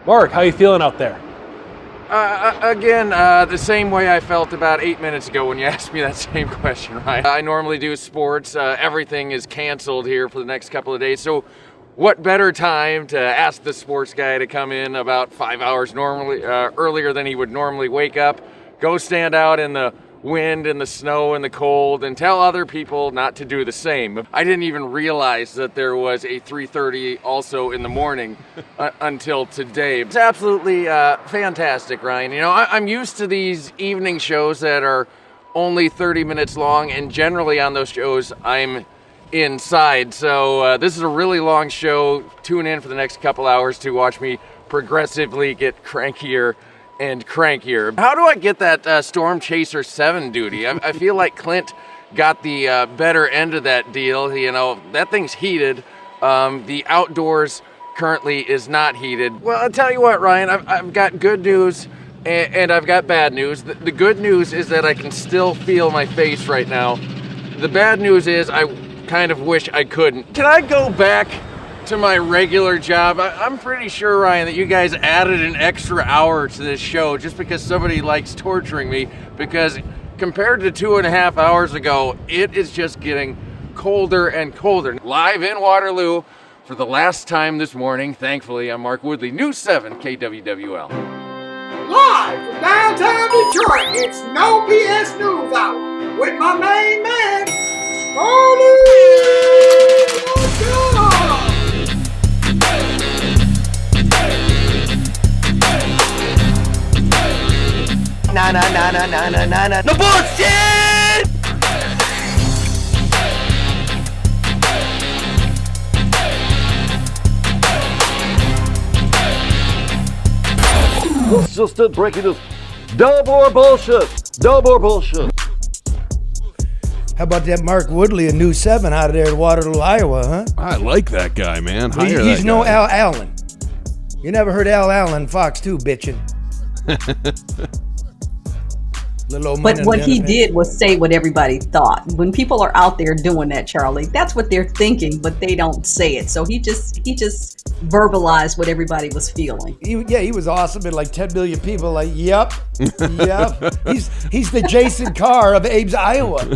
Mark, how you feeling out there? Again, the same way I felt about 8 minutes ago when you asked me that same question, right? I normally do sports. Everything is canceled here for the next couple of days. So what better time to ask the sports guy to come in about 5 hours normally earlier than he would normally wake up, go stand out in the wind and the snow and the cold and tell other people not to do the same. I didn't even realize that there was a 3:30 also in the morning until today. It's absolutely fantastic, Ryan. You know, I'm used to these evening shows that are only 30 minutes long, and generally on those shows I'm inside. So this is a really long show. Tune in for the next couple hours to watch me progressively get crankier and crankier. How do I get that Storm Chaser 7 duty? I feel like Clint got the better end of that deal. You know, that thing's heated. The outdoors currently is not heated. Well, I'll tell you what, Ryan, I've got good news and I've got bad news. The good news is that I can still feel my face right now. The bad news is I kind of wish I couldn't. Can I go back to my regular job? I'm pretty sure, Ryan, that you guys added an extra hour to this show just because somebody likes torturing me, because compared to 2.5 hours ago, it is just getting colder and colder. Live in Waterloo for the last time this morning, thankfully, I'm Mark Woodley, News 7 KWWL. Live from downtown Detroit, it's No BS News Hour with my main man, Scarlett. Let's go! No bullshit! It's just it, breaking news. Double bullshit. Double bullshit. How about that Mark Woodley in News 7 out of there in Waterloo, Iowa, huh? I like that guy, man. Hire He's that no guy. Al Allen. You never heard Al Allen, Fox 2 bitching. Little old But man what in he the did was say what everybody thought. When people are out there doing that, Charlie, that's what they're thinking, but they don't say it. So he just verbalized what everybody was feeling. He was awesome, and like 10 million people like, yep. He's the Jason Carr of Abe's, Iowa.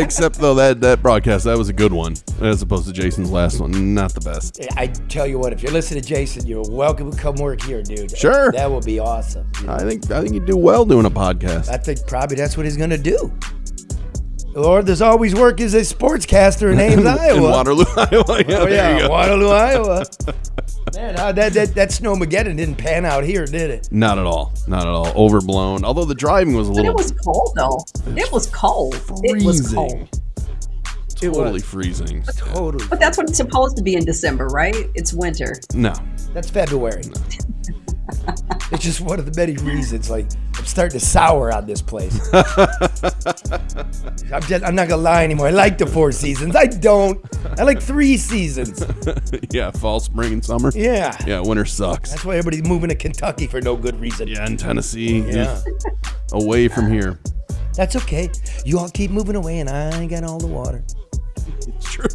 Except though that broadcast, that was a good one, as opposed to Jason's last one. Not the best. I tell you what, if you listen to Jason, you're welcome to come work here, dude. Sure. That would be awesome. I think you do well doing a podcast. I think probably that's what he's going to do. Or there's always work as a sportscaster in Ames, Iowa. In Waterloo, Iowa. Yeah, there you go. Waterloo, Iowa. Man, that Snowmageddon didn't pan out here, did it? Not at all. Not at all. Overblown. Although the driving was a But little... it was cold, though. It was cold. It was cold. Totally freezing. Totally. But that's what it's supposed to be in December, right? It's winter. No. That's February. It's just one of the many reasons. Like, I'm starting to sour on this place. I'm not gonna lie anymore. I like the 4 seasons. I don't. I like 3 seasons. Yeah, fall, spring, and summer. Yeah. Yeah, winter sucks. That's why everybody's moving to Kentucky for no good reason. Yeah, in Tennessee. Yeah. Away from here. That's okay. You all keep moving away, and I got all the water. It's true.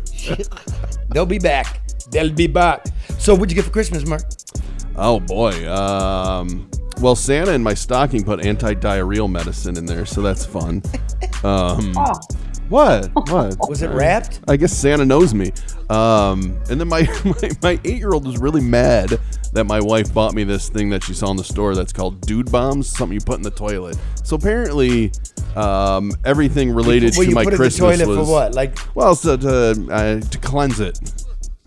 They'll be back. They'll be back. So, what'd you get for Christmas, Mark? Oh boy. Well, Santa in my stocking put anti-diarrheal medicine in there, so that's fun. What? Was it wrapped? I guess Santa knows me. And then my 8-year-old was really mad that my wife bought me this thing that she saw in the store that's called Dude Bombs, something you put in the toilet. So apparently, everything related to my Christmas was... you put it in the toilet was... for what? Like, well, so to cleanse it.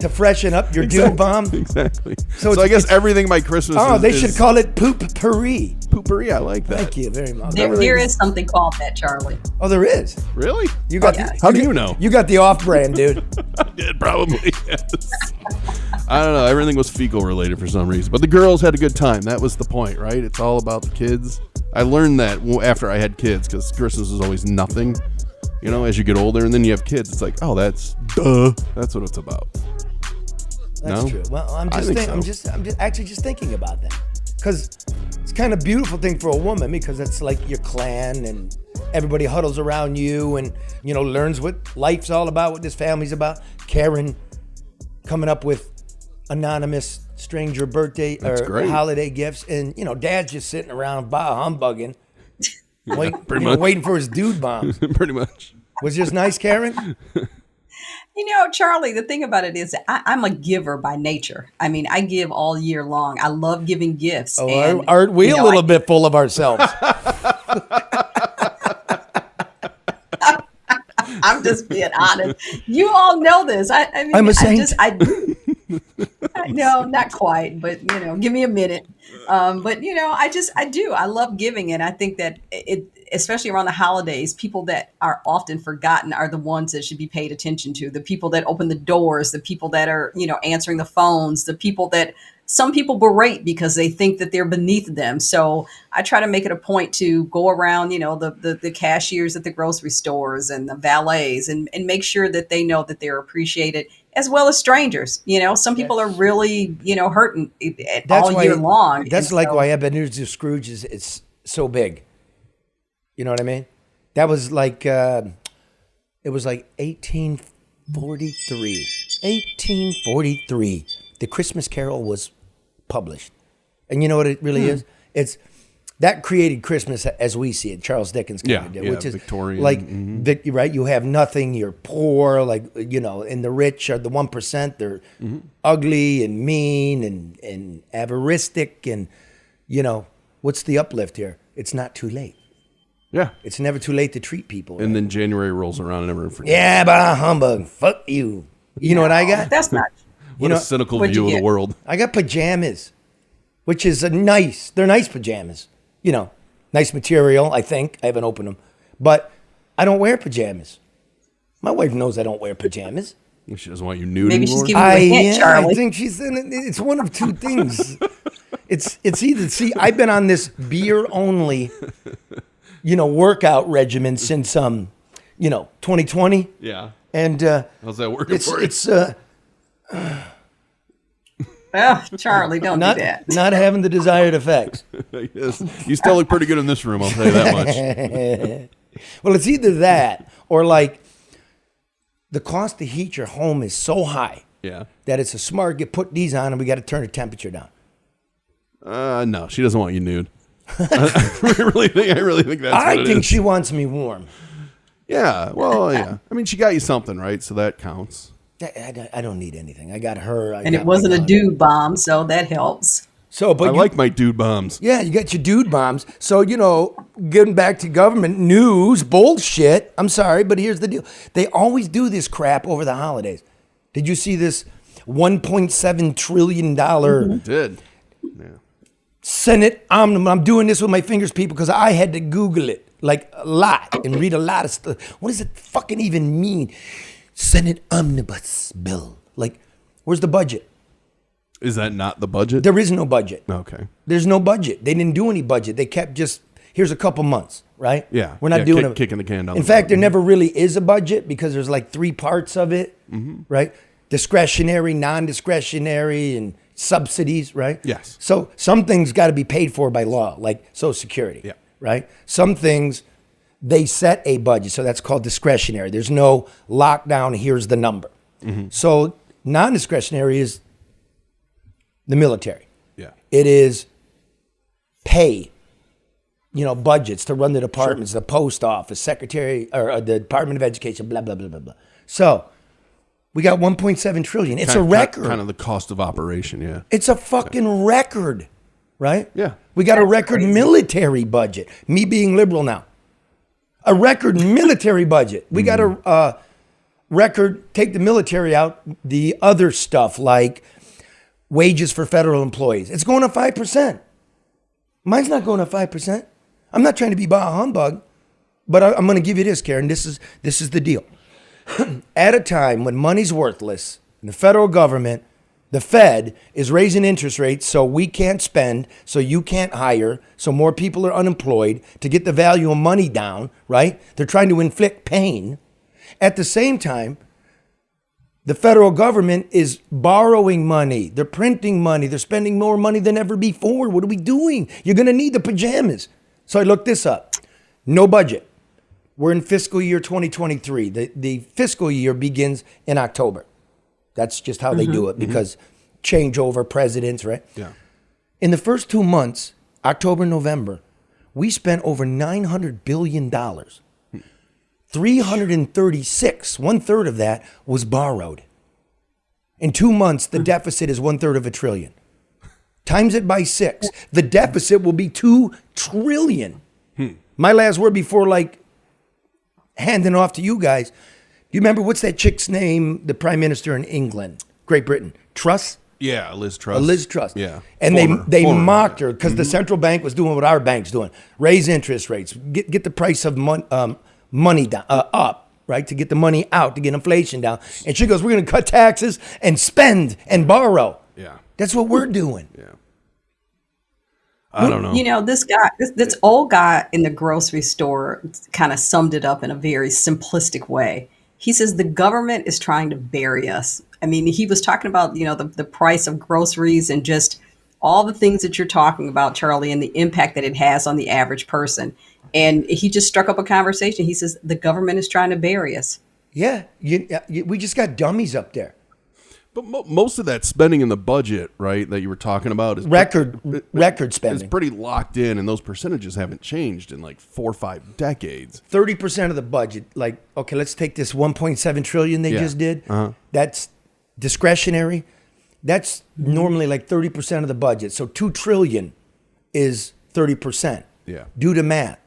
To freshen up your Dude Bomb? Exactly. So I guess everything my Christmas they should call it Poop-Pourri. Poop-Pourri, I like that. Thank you very much. There is something called that, Charlie. Oh, there is? Really? You got How do you know? You got the off-brand, dude. I did, probably, yes. I don't know. Everything was fecal related for some reason. But the girls had a good time. That was the point, right? It's all about the kids. I learned that after I had kids, because Christmas is always nothing. You know, as you get older and then you have kids, it's like, oh, that's what it's about. That's true. Well, I'm just actually thinking about that, because it's kind of beautiful thing for a woman, because it's like your clan and everybody huddles around you and learns what life's all about, what this family's about. Karen coming up with anonymous stranger birthday or great. holiday gifts, and Dad's just sitting around humbugging, pretty much. waiting for his dude bombs. Pretty much. Was just nice, Karen. Charlie, the thing about it is that I'm a giver by nature. I mean, I give all year long. I love giving gifts. Oh, and, aren't we a little bit full of ourselves? I'm just being honest. You all know this. I mean, I'm a saint. I do. No, not quite, but give me a minute. But I do. I love giving, and I think that especially around the holidays, people that are often forgotten are the ones that should be paid attention to. The people that open the doors, the people that are answering the phones, the people that some people berate because they think that they're beneath them. So I try to make it a point to go around, the cashiers at the grocery stores and the valets and make sure that they know that they're appreciated, as well as strangers. Some people are really, hurting all year long. That's why Ebenezer Scrooge it's so big. You know what I mean? That was like, it was like 1843. 1843. The Christmas Carol was published. And you know what it really is? It's that created Christmas as we see it. Charles Dickens kind of did, which is Victorian. like, right? You have nothing. You're poor. Like, and the rich are the 1%. They're ugly and mean and avaristic. And, what's the uplift here? It's not too late. Yeah. It's never too late to treat people. And then January rolls around and everyone forgets. Yeah, bah humbug. Fuck you. You know what I got? That's not. What a cynical view of the world. I got pajamas, which is they're nice pajamas. Nice material, I think. I haven't opened them. But I don't wear pajamas. My wife knows I don't wear pajamas. She doesn't want you nude Maybe anymore? she's giving you a hint, Charlie. I think she's in it. It's one of two things. It's either, I've been on this beer only, workout regimen since 2020. Yeah. And how's that working for you? It's Oh, Charlie, don't do that. Not having the desired effects. Yes. You still look pretty good in this room, I'll tell you that much. Well, it's either that or like the cost to heat your home is so high that it's a smart put these on and we got to turn the temperature down. No, she doesn't want you nude. I really think that's what it is. She wants me warm. Yeah, well, yeah. I mean, she got you something, right? So that counts. I don't need anything. I got her. And it wasn't a dude bomb, so that helps. But I like my dude bombs. Yeah, you got your dude bombs. So, getting back to government news, bullshit. I'm sorry, but here's the deal. They always do this crap over the holidays. Did you see this $1.7 trillion Did. Yeah. Senate omnibus? I'm doing this with my fingers, people, because I had to Google it like a lot and read a lot of stuff. What does it fucking even mean? Senate omnibus bill. Like, where's the budget? Is that not the budget? There is no budget. Okay. There's no budget. They didn't do any budget. They kept here's a couple months, right? Yeah. We're not doing kicking the can down. In fact, there never really is a budget because there's like three parts of it, right? Discretionary, non-discretionary, and subsidies, right? Yes. So some things got to be paid for by law, like Social Security, right? Some things, they set a budget, so that's called discretionary. There's no lockdown, here's the number. So non-discretionary is the military. Yeah. It is pay, budgets to run the departments, the post office, secretary, or the Department of Education, blah, blah, blah, blah, blah. So we got 1.7 trillion. It's a record. Kind of the cost of operation, yeah. It's a fucking record, right? Yeah. We got a record military budget. Me being liberal now. A record military budget. We got a record, take the military out, the other stuff like wages for federal employees. It's going up 5%. Mine's not going up 5%. I'm not trying to be bah humbug, but I'm going to give you this, Karen. This is the deal. At a time when money's worthless, and the federal government, the Fed, is raising interest rates so we can't spend, so you can't hire, so more people are unemployed, to get the value of money down, right? They're trying to inflict pain. At the same time, the federal government is borrowing money. They're printing money. They're spending more money than ever before. What are we doing? You're going to need the pajamas. So I looked this up. No budget. We're in fiscal year 2023. The fiscal year begins in October. That's just how they do it because change over presidents, right? Yeah. In the first 2 months, October, November, we spent over $900 billion. 336, 1/3 of that was borrowed. In 2 months, the deficit is 1/3 of $1 trillion. Times it by 6, the deficit will be $2 trillion. My last word before handing off to you guys. Do you remember what's that chick's name? The prime minister in England, Great Britain, Truss. Yeah, Liz Truss. Liz Truss. Yeah. And they Former. mocked her because the central bank was doing what our bank's doing: raise interest rates, get the price of money down, up, right? To get the money out, to get inflation down. And she goes, "We're going to cut taxes and spend and borrow." Yeah. That's what we're doing. Yeah. I don't know. This guy, this old guy in the grocery store kind of summed it up in a very simplistic way. He says the government is trying to bury us. I mean, he was talking about, the price of groceries and just all the things that you're talking about, Charlie, and the impact that it has on the average person. And he just struck up a conversation. He says the government is trying to bury us. Yeah, we just got dummies up there. But most of that spending in the budget, right, that you were talking about is Record spending. It's pretty locked in, and those percentages haven't changed in 4 or 5 decades. 30% of the budget, okay, let's take this 1.7 trillion they just did. That's discretionary. That's normally 30% of the budget. So 2 trillion is 30%. Yeah. Do the math.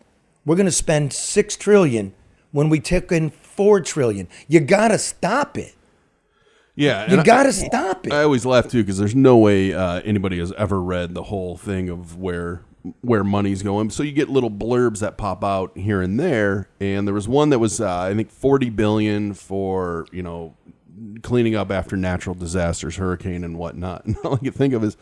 We're going to spend 6 trillion when we took in 4 trillion. You got to stop it. Yeah, You got to stop it. I always laugh too because there's no way anybody has ever read the whole thing of where money's going. So you get little blurbs that pop out here and there, and there was one that was I think 40 billion for cleaning up after natural disasters, hurricane and whatnot. And all I can think of is,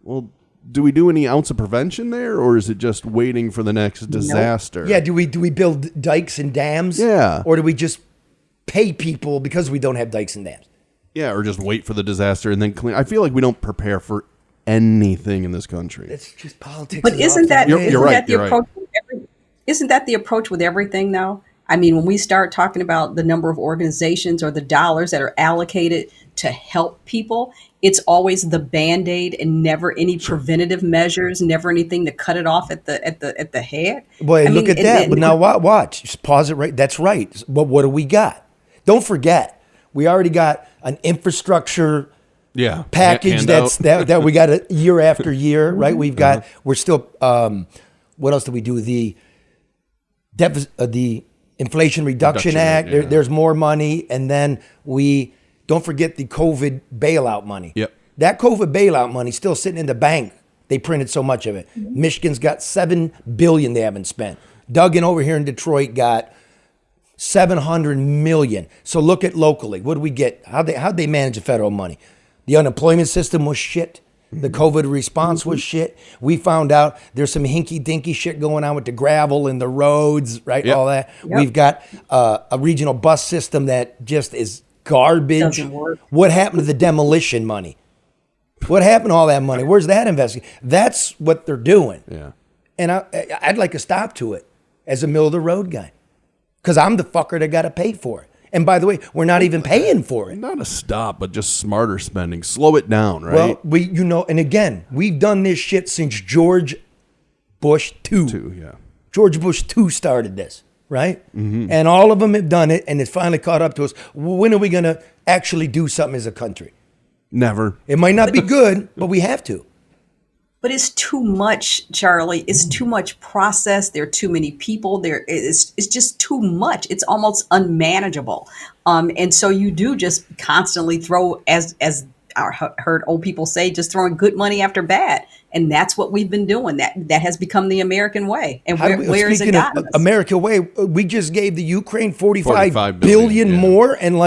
well, do we do any ounce of prevention there, or is it just waiting for the next disaster? Yeah, do we build dikes and dams? Yeah. Or do we just pay people because we don't have dikes and dams? Yeah, or just wait for the disaster and then clean. I feel like we don't prepare for anything in this country. It's just politics. But isn't that the right. approach? Isn't that the approach with everything now? I mean, when we start talking about the number of organizations or the dollars that are allocated to help people, it's always the Band-Aid and never any preventative measures, never anything to cut it off at the head. Boy, look at that. But now watch. Just pause it right. That's right. But what do we got? Don't forget, we already got an infrastructure package that we got a year after year, right? We've got, we're still, what else do we do? The Inflation Reduction Act, there's more money. And then don't forget the COVID bailout money. Yep. That COVID bailout money still sitting in the bank. They printed so much of it. Michigan's got $7 billion they haven't spent. Duggan over here in Detroit got $700 million. So look at locally. What do we get? How'd they manage the federal money? The unemployment system was shit. The COVID response was shit. We found out there's some hinky-dinky shit going on with the gravel and the roads, right? Yep. All that. Yep. We've got a regional bus system that just is garbage. Doesn't work. What happened to the demolition money? What happened to all that money? Where's that investing? That's what they're doing. Yeah. And I'd like a stop to it as a middle-of-the-road guy. Because I'm the fucker that got to pay for it. And by the way, we're not even paying for it. Not a stop, but just smarter spending. Slow it down, right? Well, and again, we've done this shit since George Bush 2. Yeah. George Bush 2 started this, right? And all of them have done it, and it's finally caught up to us. When are we going to actually do something as a country? Never. It might not be good, but we have to. But it's too much, Charlie. It's too much process. There are too many people. It's just too much. It's almost unmanageable. And so you do just constantly throw, as I heard old people say, just throwing good money after bad. And that's what we've been doing. That has become the American way. And where is it gotten us? American way, we just gave the Ukraine 45 billion yeah. more, and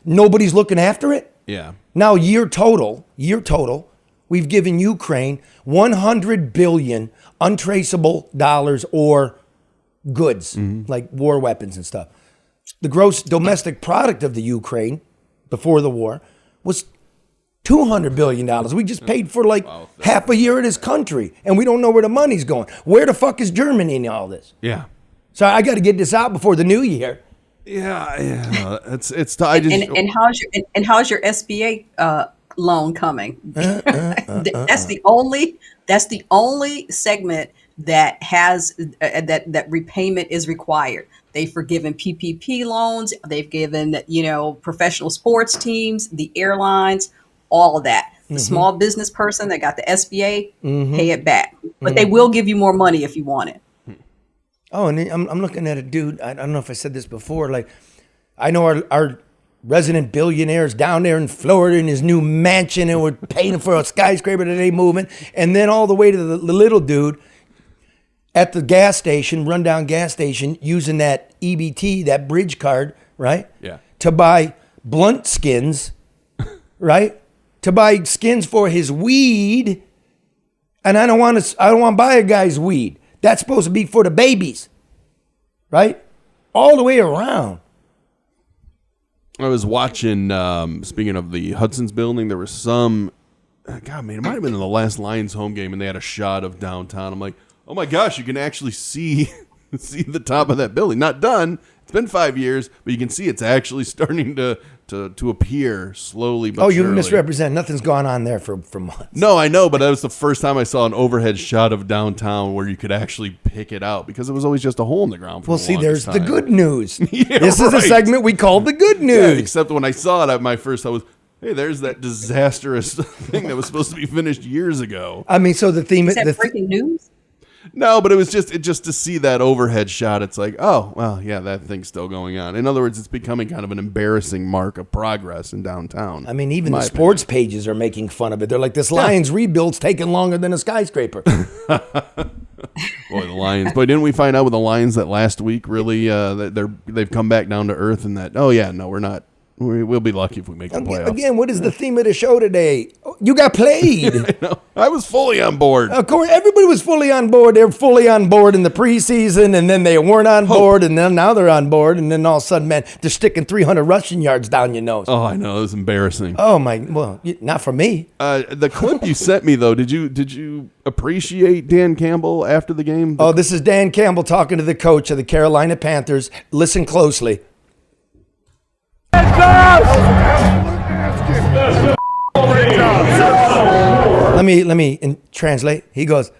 nobody's looking after it. Yeah. Now, year total, we've given Ukraine 100 billion untraceable dollars or goods, like war weapons and stuff. The gross domestic product of the Ukraine before the war was $200 billion. We just paid for half a year of this country, and we don't know where the money's going. Where the fuck is Germany in all this? Yeah. So I got to get this out before the new year. Yeah. It's. And how's your SBA loan coming. That's the only segment that has that repayment is required. They've forgiven PPP loans. They've given, professional sports teams, the airlines, all of that. The small business person that got the SBA, pay it back. But they will give you more money if you want it. Oh, and I'm looking at a dude. I don't know if I said this before. Like, I know our resident billionaires down there in Florida in his new mansion, and we're paying for a skyscraper that ain't moving. And then all the way to the little dude at the gas station, rundown gas station, using that EBT, that bridge card, right? Yeah. To buy blunt skins, right? To buy skins for his weed. And I don't want to buy a guy's weed. That's supposed to be for the babies, right? All the way around. I was watching, speaking of the Hudson's building, there was some, God, man, it might have been in the last Lions home game, and they had a shot of downtown. I'm like, oh my gosh, you can actually see the top of that building. Not done. It's been 5 years, but you can see it's actually starting to appear slowly but surely. You misrepresent. Nothing's gone on there for months. No, I know, but that was the first time I saw an overhead shot of downtown where you could actually pick it out, because it was always just a hole in the ground for the longest time. There's the good news. Yeah, this is a segment we call the good news. Yeah, except when I saw it, my first thought was, hey, there's that disastrous thing that was supposed to be finished years ago. I mean, so the theme is that breaking news? No, but it was just to see that overhead shot. It's like, oh, well, yeah, that thing's still going on. In other words, it's becoming kind of an embarrassing mark of progress in downtown. I mean, even the sports pages are making fun of it. They're like, this Lions rebuild's taking longer than a skyscraper. Boy, the Lions. But didn't we find out with the Lions that last week, really, that they've come back down to earth, and that, oh, yeah, no, we're not. We'll be lucky if we make the playoffs. Again, what is the theme of the show today? You got played. I was fully on board. Of course, everybody was fully on board. They were fully on board in the preseason, and then they weren't on board, and then now they're on board, and then all of a sudden, man, they're sticking 300 rushing yards down your nose. Oh, I know. It was embarrassing. Oh, well, not for me. The clip you sent me, though, did you appreciate Dan Campbell after the game? Oh, this is Dan Campbell talking to the coach of the Carolina Panthers. Listen closely. Let me translate. He goes,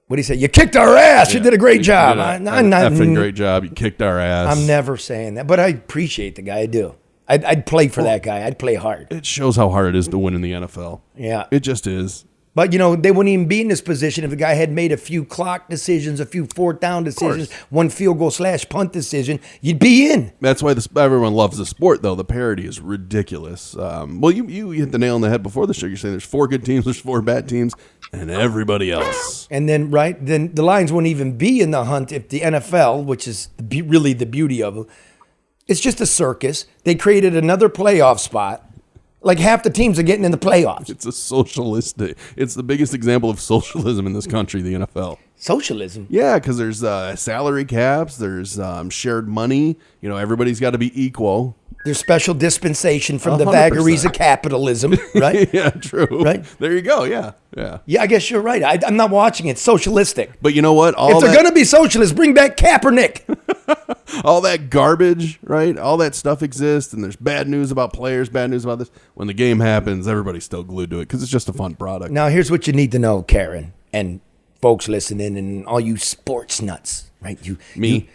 what do you say? You kicked our ass. You did a great job. I'm not effing great job. You kicked our ass. I'm never saying that, but I appreciate the guy. I do. I'd play for that guy. I'd play hard. It shows how hard it is to win in the NFL. Yeah. It just is. But, they wouldn't even be in this position if the guy had made a few clock decisions, a few fourth down decisions, one field goal / punt decision. You'd be in. That's why everyone loves the sport, though. The parity is ridiculous. Well, you hit the nail on the head before the show. You're saying there's 4 good teams, there's 4 bad teams, and everybody else. And then, then the Lions wouldn't even be in the hunt if the NFL, which is really the beauty of it, it's just a circus. They created another playoff spot. Like half the teams are getting in the playoffs. It's a socialistic. It's the biggest example of socialism in this country, the NFL. Socialism? Yeah, because there's salary caps. There's shared money. Everybody's got to be equal. There's special dispensation from the vagaries of capitalism, right? Yeah, true. Right? There you go. Yeah. Yeah, I guess you're right. I'm not watching it. Socialistic. But you know what? If they're going to be socialists, bring back Kaepernick. All that garbage, right? All that stuff exists, and there's bad news about players, bad news about this. When the game happens, everybody's still glued to it because it's just a fun product. Now, here's what you need to know, Karen, and folks listening, and all you sports nuts, right? You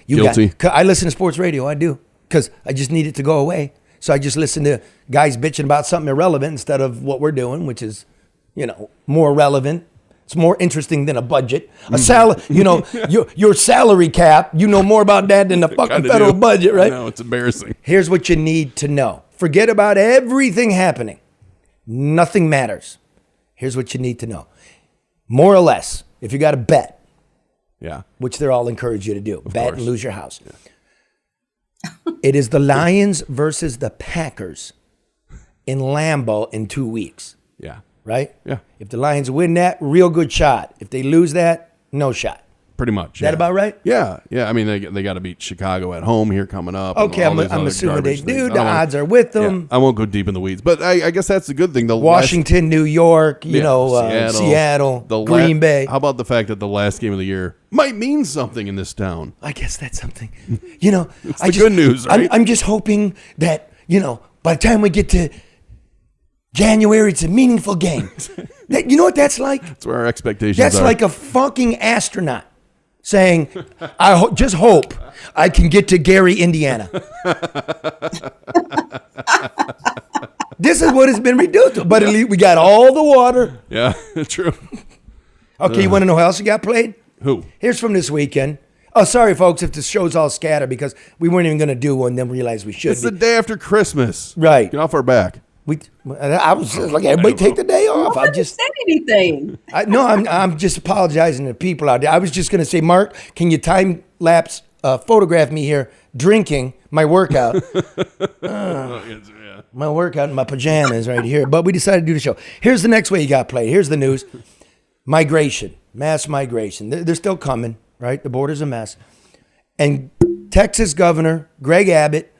guilty. I listen to sports radio. I do, because I just need it to go away. So I just listen to guys bitching about something irrelevant instead of what we're doing, which is, more relevant. It's more interesting than a budget. Your salary cap, you know more about that than the fucking federal budget, right? No, it's embarrassing. Here's what you need to know. Forget about everything happening. Nothing matters. Here's what you need to know. More or less, if you got to bet, which they're all encourage you to do, bet and lose your house. Yeah. It is the Lions versus the Packers in Lambeau in 2 weeks. Yeah. Right? Yeah. If the Lions win that, real good shot. If they lose that, no shot. Pretty much. Is that about right? Yeah. Yeah. I mean, they got to beat Chicago at home here coming up. Okay, I'm assuming they do. The odds are with them. Yeah, I won't go deep in the weeds, but I guess that's the good thing. Washington, New York, Seattle, Green Bay. How about the fact that the last game of the year might mean something in this town? I guess that's something. It's good news, right? I'm just hoping that, by the time we get to January, it's a meaningful game. You know what that's like? That's where our expectations That's are. like a fucking astronaut saying, just hope I can get to Gary, Indiana. This is what it's been reduced to. But at least we got all the water. Yeah, true. Okay, you want to know who else got played? Who? Here's from this weekend. Oh, sorry, folks, if the show's all scattered because we weren't even going to do one, then realized we should. It's the day after Christmas. Right. Get off our back. I was just like, everybody take the day off. I didn't say anything. I'm just apologizing to people out there. I was just going to say, Mark, can you time lapse photograph me here drinking my workout? My workout in my pajamas right here. But we decided to do the show. Here's the next way you got played. Here's the news. Migration, mass migration. They're still coming, right? The border's a mess. And Texas Governor Greg Abbott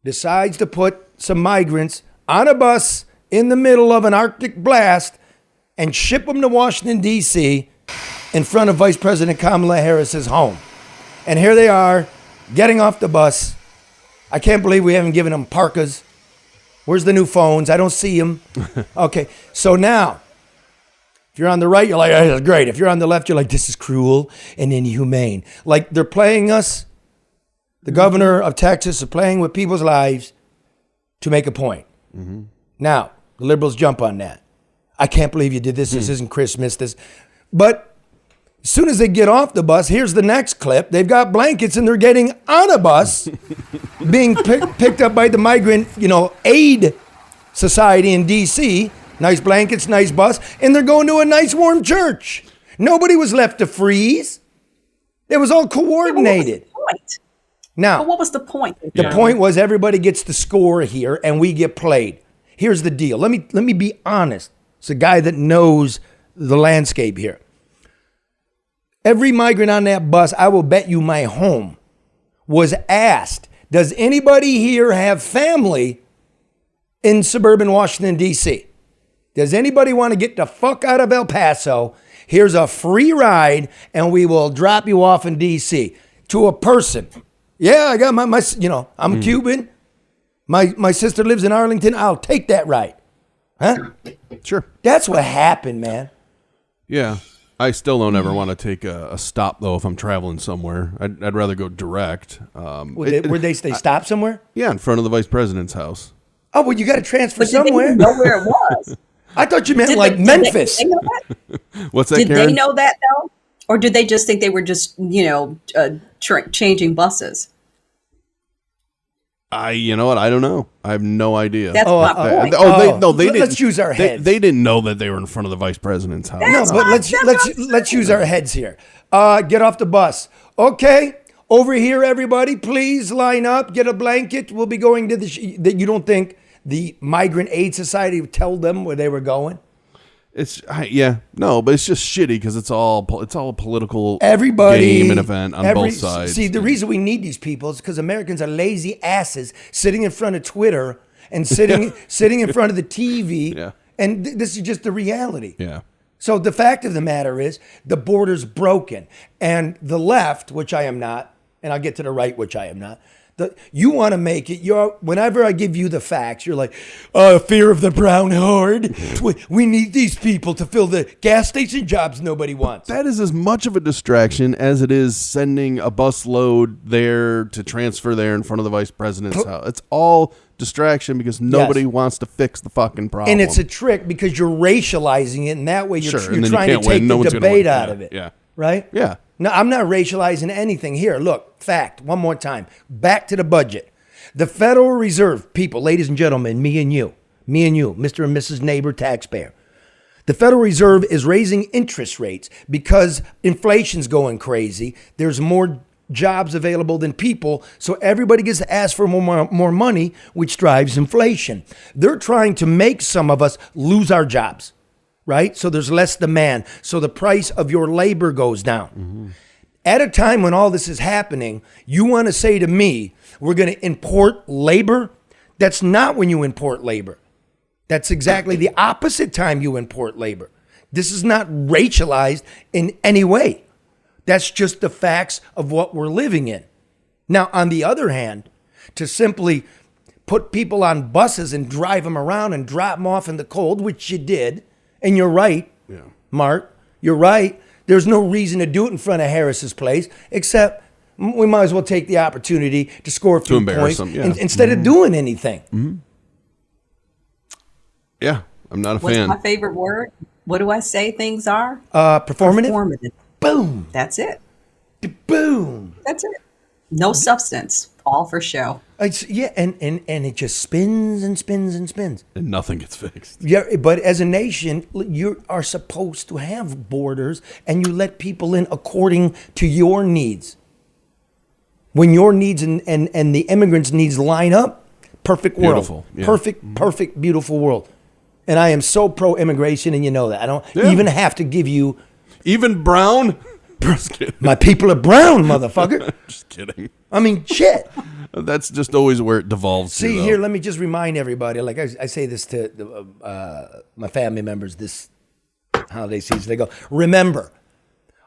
decides to put some migrants on a bus in the middle of an Arctic blast and ship them to Washington, D.C. in front of Vice President Kamala Harris's home. And here they are getting off the bus. I can't believe we haven't given them parkas. Where's the new phones? I don't see them. Okay, so now, if you're on the right, you're like, oh, that's great. If you're on the left, you're like, this is cruel and inhumane. Like they're playing us. The governor of Texas is playing with people's lives to make a point. Mm-hmm. Now, the liberals jump on that. I can't believe you did this. This isn't Christmas. But as soon as they get off the bus, here's the next clip. They've got blankets and they're getting on a bus, being picked up by the migrant, aid society in D.C. Nice blankets, nice bus, and they're going to a nice warm church. Nobody was left to freeze. It was all coordinated. Now, what was the point? The point was everybody gets the score here and we get played. Here's the deal. Let me be honest. It's a guy that knows the landscape here. Every migrant on that bus, I will bet you my home, was asked, does anybody here have family in suburban Washington, D.C.? Does anybody want to get the fuck out of El Paso? Here's a free ride and we will drop you off in D.C. to a person. Yeah, I got my I'm Cuban. My sister lives in Arlington. I'll take that ride. Huh? Sure. That's what happened, man. Yeah. I still don't ever want to take a stop, though, if I'm traveling somewhere. I'd rather go direct. Would they stop somewhere? Yeah, in front of the vice president's house. Oh, well, you got to transfer But somewhere. Did they know where it was? I thought you meant Memphis. Did they know that? What's that, Did Karen? they know that, though? Or did they just think they were just, changing buses? You know what? I don't know. I have no idea. That's my point. They didn't. Let's use our heads. They didn't know that they were in front of the vice president's house. No, but let's use our heads here. Get off the bus. Okay, over here, everybody, please line up. Get a blanket. We'll be going to that. You don't think the Migrant Aid Society would tell them where they were going? But it's just shitty because it's all a political Everybody, game and event on both sides. See, the reason we need these people is because Americans are lazy asses sitting in front of Twitter and sitting in front of the TV. Yeah. And this is just the reality. Yeah. So the fact of the matter is the border's broken. And the left, which I am not, and I'll get to the right, which I am not, you want to make it, whenever I give you the facts, you're like, fear of the brown horde. We need these people to fill the gas station jobs nobody wants. That is as much of a distraction as it is sending a bus load there to transfer there in front of the vice president's house. It's all distraction because nobody wants to fix the fucking problem. And it's a trick because you're racializing it, and that way you're and then trying to take the debate out of it. Yeah. Right? Yeah. No, I'm not racializing anything here. Look, fact, one more time. Back to the budget. The Federal Reserve, people, ladies and gentlemen, me and you, Mr. and Mrs. Neighbor Taxpayer. The Federal Reserve is raising interest rates because inflation's going crazy. There's more jobs available than people, so everybody gets to ask for more money, which drives inflation. They're trying to make some of us lose our jobs. Right? So there's less demand. So the price of your labor goes down. Mm-hmm. At a time when all this is happening, you want to say to me, we're going to import labor? That's not when you import labor. That's exactly the opposite time you import labor. This is not racialized in any way. That's just the facts of what we're living in. Now, on the other hand, to simply put people on buses and drive them around and drop them off in the cold, which you did. And you're right, Mark. You're right. There's no reason to do it in front of Harris's place, except we might as well take the opportunity to score a few points instead of doing anything. Mm-hmm. Yeah, I'm not a What's fan. my favorite word? What do I say things are? Performative. Performative. Boom. That's it. Boom. That's it. No substance. All for show. And it just spins and spins and spins. And nothing gets fixed. Yeah, but as a nation, you are supposed to have borders, and you let people in according to your needs. When your needs and the immigrants' needs line up, perfect world. Beautiful. Yeah. Perfect, beautiful world. And I am so pro-immigration, and you know that. I don't even have to give you... Even brown? Just kidding. My people are brown, motherfucker. Just kidding. I mean, shit. That's just always where it devolves to. See, here, let me just remind everybody, like I say this to my family members this holiday season. They go, remember,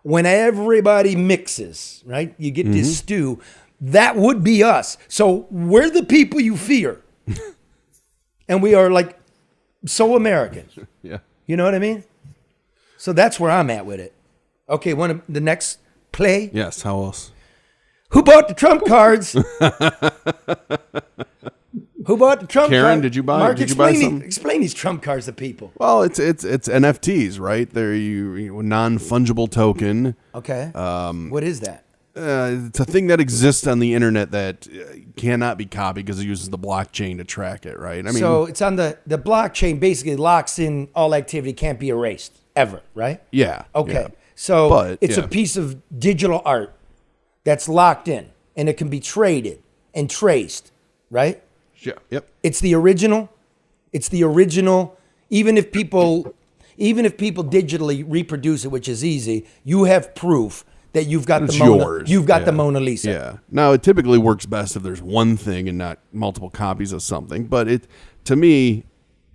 when everybody mixes, right, you get this stew, that would be us. So we're the people you fear. And we are like so American. Yeah. You know what I mean? So that's where I'm at with it. Okay, the next play? Yes, how else? Who bought the Trump cards? Who bought the Trump cards? Karen, did you buy? Mark, did you buy some? Explain these Trump cards to people. Well, it's NFTs, right? They're you non-fungible token. Okay. What is that? It's a thing that exists on the internet that cannot be copied because it uses the blockchain to track it, right? I mean, so it's on the blockchain. Basically, locks in all activity, can't be erased ever, right? Yeah. Okay. Yeah. So But, it's a piece of digital art that's locked in, and it can be traded and traced, right? Yeah. Yep. It's the original. It's the original. Even if people digitally reproduce it, which is easy, you have proof that you've got It's the Mona, yours. you've got Yeah. the Mona Lisa. Yeah. Now it typically works best if there's one thing and not multiple copies of something. But to me,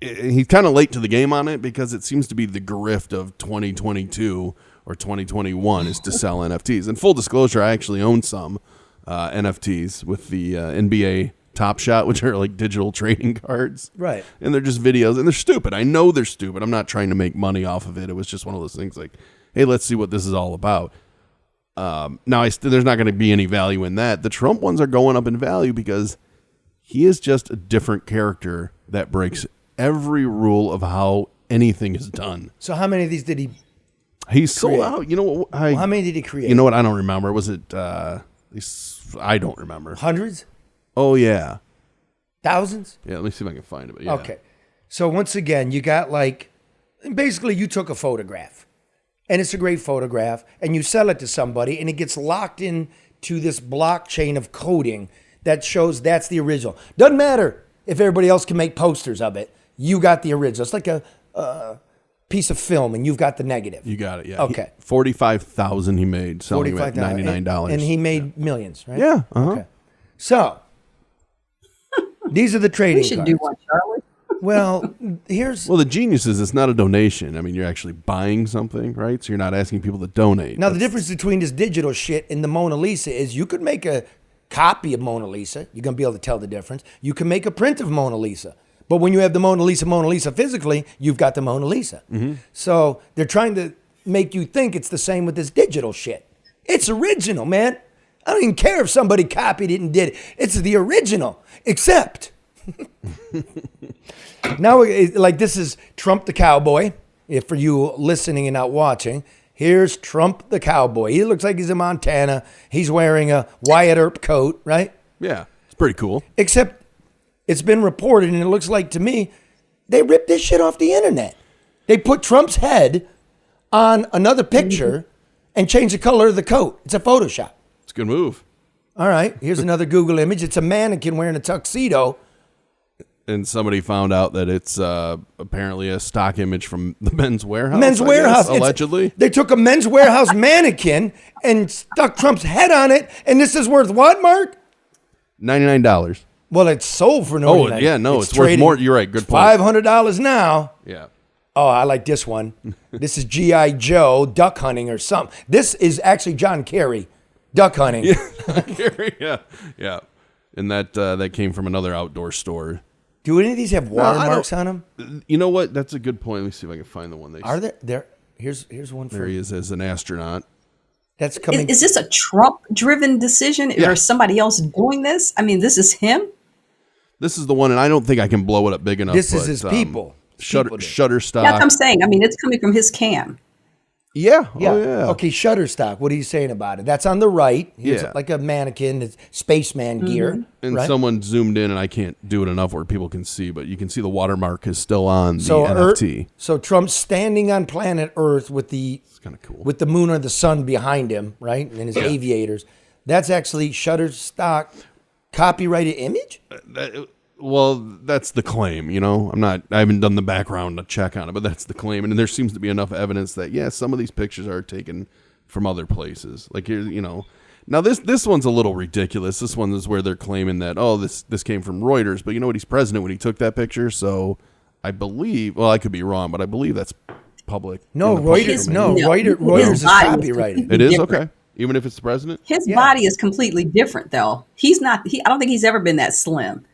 he's kind of late to the game on it because it seems to be the grift of 2022 or 2021 is to sell NFTs. And full disclosure, I actually own some NFTs with the NBA Top Shot, which are like digital trading cards. Right. And they're just videos, and they're stupid. I know they're stupid. I'm not trying to make money off of it. It was just one of those things like, hey, let's see what this is all about. Now, there's not going to be any value in that. The Trump ones are going up in value because he is just a different character that breaks every rule of how anything is done. So how many of these did he? He sold out. You know what? How many did he create? You know what? I don't remember. Was it? I don't remember. Hundreds? Oh yeah. Thousands? Yeah. Let me see if I can find it. But yeah. Okay. So once again, you got basically you took a photograph, and it's a great photograph, and you sell it to somebody, and it gets locked in to this blockchain of coding that shows that's the original. Doesn't matter if everybody else can make posters of it. You got the original. It's like a piece of film, and you've got the negative. You got it. Yeah. Okay. 45,000 he made selling them at $99. And he made millions, right? Yeah. Uh-huh. Okay. So these are the trading We should cards. do one, Charlie. Well, Well, the genius is it's not a donation. I mean, you're actually buying something, right? So you're not asking people to donate. now the difference between this digital shit and the Mona Lisa is you could make a copy of Mona Lisa. You're going to be able to tell the difference. You can make a print of Mona Lisa. But when you have the Mona Lisa physically, you've got the Mona Lisa. Mm-hmm. So they're trying to make you think it's the same with this digital shit. It's original, man. I don't even care if somebody copied it and did it. It's the original, except now, like this is Trump the cowboy. If for you listening and not watching, here's Trump the cowboy. He looks like he's in Montana. He's wearing a Wyatt Earp coat, right? Yeah. It's pretty cool. Except it's been reported, and it looks like to me, they ripped this shit off the internet. They put Trump's head on another picture and changed the color of the coat. It's a Photoshop. It's a good move. All right, here's another Google image. It's a mannequin wearing a tuxedo. And somebody found out that it's apparently a stock image from the Men's Warehouse. Men's I Warehouse. guess, allegedly. They took a Men's Warehouse mannequin and stuck Trump's head on it, and this is worth what, Mark? $99. Well, it's sold for Oh, $99. yeah, no, it's worth trading more. You're right. Good point. $500 now. Yeah. Oh, I like this one. This is G.I. Joe duck hunting or something. This is actually John Kerry duck hunting. Yeah. Yeah. and that came from another outdoor store. Do any of these have watermarks on them? You know what? That's a good point. Let me see if I can find the one. Are there? Here's one. There he is as an astronaut. That's coming. Is this a Trump-driven decision, or is somebody else doing this? I mean, this is him. This is the one, and I don't think I can blow it up big enough. This is his people. Shutterstock. That's what I'm saying. I mean, it's coming from his cam. Yeah. Yeah. Oh, yeah. Okay, Shutterstock. What are you saying about it? That's on the right. Here's Yeah. like a mannequin, it's spaceman gear. And right? someone zoomed in, and I can't do it enough where people can see, but you can see the watermark is still on the NFT. So Trump's standing on planet Earth with It's kind of cool. with the moon or the sun behind him, right? And his aviators. That's actually Shutterstock copyrighted image? Well, that's the claim, you know. I haven't done the background to check on it, but that's the claim. And there seems to be enough evidence that, yeah, some of these pictures are taken from other places. Like, here, you know. Now, this one's a little ridiculous. This one is where they're claiming that, this came from Reuters. But you know what? He's president when he took that picture. So I believe, well, I could be wrong, but I believe that's public. No, Reuters is copyrighted. It is? Okay. Even if it's the president? His body is completely different, though. He's not. I don't think he's ever been that slim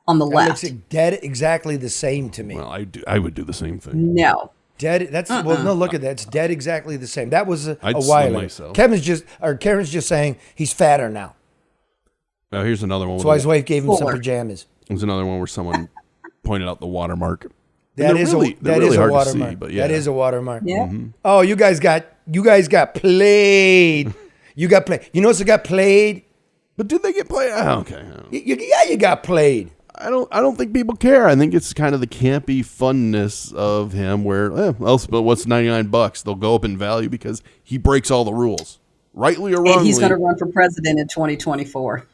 on the That left. looks dead exactly the same to me. Well, I would do the same thing. No. Dead. That's well. No, look at that. It's dead exactly the same. That was a I'd while slim ago. myself. Karen's just saying he's fatter now. Now, here's another one. That's why his wife gave him some Fuller. pajamas. There's another one where someone pointed out the watermark. That is really a hard watermark. to see, but yeah. That is a watermark. Yeah. Oh, you guys got played. You got played. You notice it got played. But did they get played? Oh, okay. You got played. I don't think people care. I think it's kind of the campy funness of him where, but what's $99? They'll go up in value because he breaks all the rules. Rightly or wrongly. And he's going to run for president in 2024.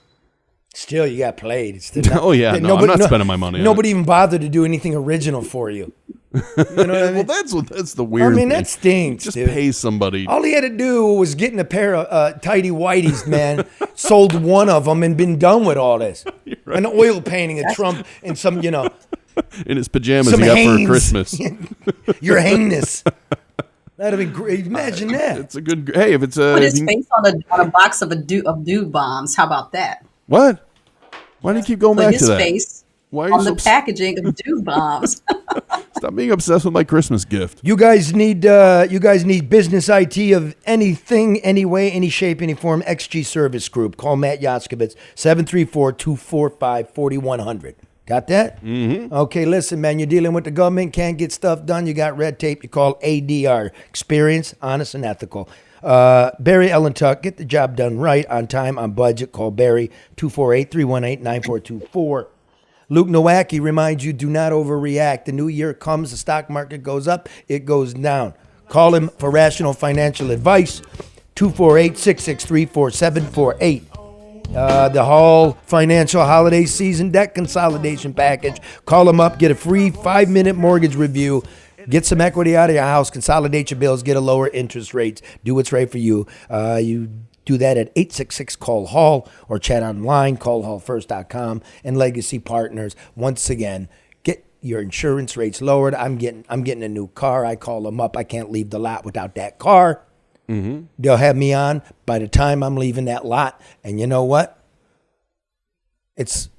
Still, you got played. Oh, yeah. I'm not spending my money on it. Nobody even bothered to do anything original for you. You know what I mean? Well, that's the weird thing. that stinks, Just dude. pay somebody. All he had to do was get in a pair of tidy whities, man. Sold one of them and been done with all this. Right. An oil painting of Trump and some, in his pajamas some he got Hanes. for Christmas. Your heinous. That'd be great. Imagine that. It's a good. Hey, if it's Put his face on a box of dude bombs. How about that? What? Why do you keep going Put back his to that? face Why are on you the so packaging of dude bombs. Stop being obsessed with my Christmas gift. You guys need business IT of anything, any way, any shape, any form. XG Service Group. Call Matt Yoskovitz, 734-245-4100. Got that? Mm-hmm. Okay, listen, man, you're dealing with the government, can't get stuff done, you got red tape, you call ADR. Experience, honest, and ethical. Barry Ellentuck, get the job done right, on time, on budget. Call Barry, 248-318-9424. Luke Nowacki reminds you, do not overreact. The new year comes, the stock market goes up, it goes down. Call him for rational financial advice, 248-663-4748. The Hall Financial Holiday Season Debt Consolidation Package. Call him up, get a free 5-minute mortgage review. Get some equity out of your house, consolidate your bills, get a lower interest rates. Do what's right for you. You do that at 866-CALL-HALL or chat online, callhallfirst.com. And Legacy Partners, once again, get your insurance rates lowered. I'm getting a new car. I call them up. I can't leave the lot without that car. Mm-hmm. They'll have me on by the time I'm leaving that lot. And you know what? It's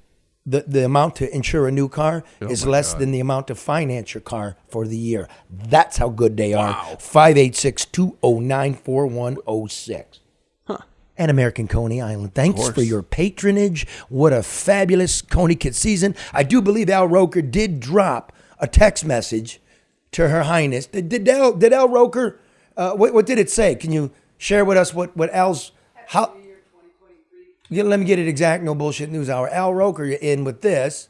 the amount to insure a new car is less than the amount to finance your car for the year. That's how good they are. 586-209-4106. And American Coney Island. Thanks for your patronage. What a fabulous Coney Kid season. I do believe Al Roker did drop a text message to Her Highness. Did Al Roker, what did it say? Can you share with us what Al's, how? Yeah, let me get it exact. No bullshit news hour. Al Roker, you're in with this.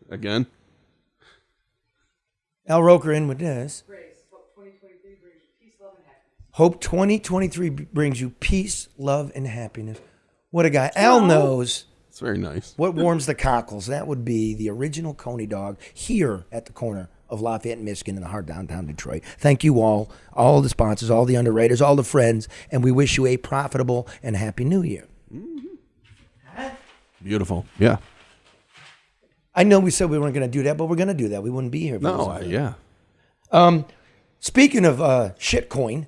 Again? Al Roker in with this. Hope 2023 brings you peace, love, and happiness. What a guy. Al knows. It's very nice. What warms the cockles? That would be the original Coney dog here at the corner of Lafayette, Michigan in the heart downtown Detroit. Thank you all the sponsors, all the underwriters, all the friends, and we wish you a profitable and happy new year. Mm-hmm. Beautiful. Yeah. I know we said we weren't going to do that, but we're going to do that. We wouldn't be here. Yeah. Speaking of shitcoin,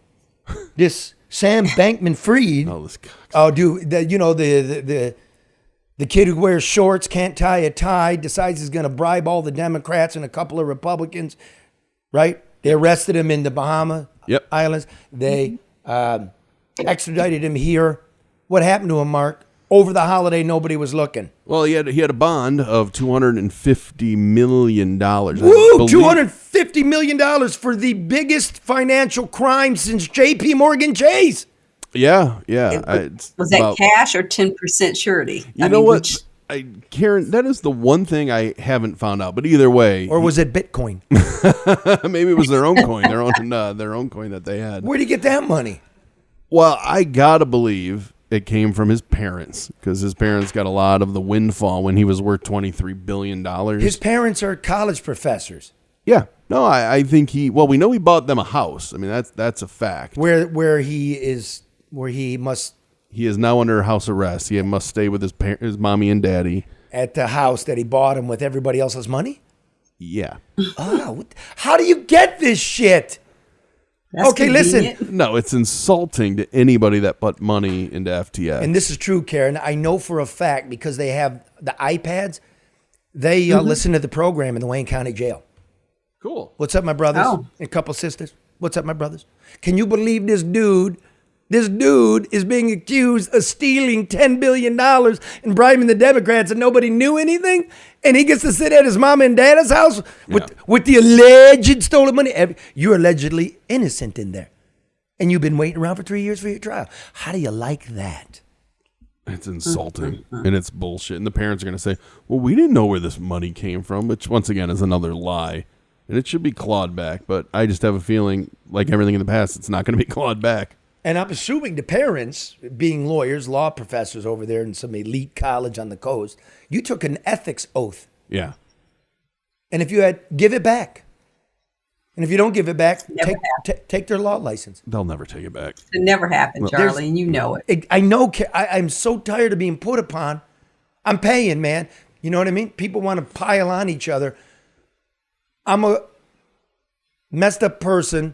this Sam Bankman-Fried. Oh, this. Oh, dude, the The kid who wears shorts, can't tie a tie, decides he's going to bribe all the Democrats and a couple of Republicans, right? They arrested him in the Bahama Islands. They extradited him here. What happened to him, Mark? Over the holiday, nobody was looking. Well, he had a bond of $250 million. Woo! $250 million for the biggest financial crime since J.P. Morgan Chase. Yeah. Was that cash or 10% surety? You know what, Karen? That is the one thing I haven't found out. But either way, or was it Bitcoin? Maybe it was their own coin, their own coin that they had. Where'd he get that money? Well, I gotta believe it came from his parents, because his parents got a lot of the windfall when he was worth $23 billion. His parents are college professors. Yeah. No, I think we know he bought them a house. I mean, that's a fact. Where he is now under house arrest. He must stay with his mommy and daddy. At the house that he bought him with everybody else's money? Yeah. Oh, how do you get this shit? That's okay, convenient. Listen. No, it's insulting to anybody that put money into FTX. And this is true, Karen. I know for a fact because they have the iPads. They listen to the program in the Wayne County Jail. Cool. What's up, my brothers? Oh. And a couple sisters. What's up, my brothers? Can you believe this dude? This dude is being accused of stealing $10 billion and bribing the Democrats, and nobody knew anything. And he gets to sit at his mom and dad's house with the alleged stolen money. You're allegedly innocent in there. And you've been waiting around for 3 years for your trial. How do you like that? It's insulting and it's bullshit. And the parents are going to say, well, we didn't know where this money came from, which once again is another lie. And it should be clawed back. But I just have a feeling, like everything in the past, it's not going to be clawed back. And I'm assuming the parents, being lawyers, law professors over there in some elite college on the coast, you took an ethics oath. Yeah. And if you had, give it back. And if you don't give it back, take their law license. They'll never take it back. It never happened, Charlie, and you know it. I know. I'm so tired of being put upon. I'm paying, man. You know what I mean? People want to pile on each other. I'm a messed up person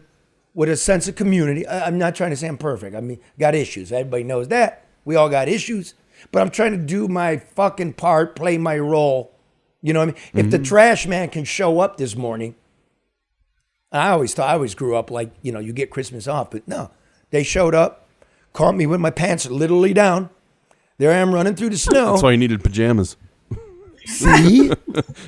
with a sense of community. I'm not trying to say I'm perfect. I mean, got issues. Everybody knows that. We all got issues. But I'm trying to do my fucking part, play my role. You know what I mean? If the trash man can show up this morning, I always grew up like, you get Christmas off. But no, they showed up, caught me with my pants literally down. There I am running through the snow. That's why you needed pajamas. See?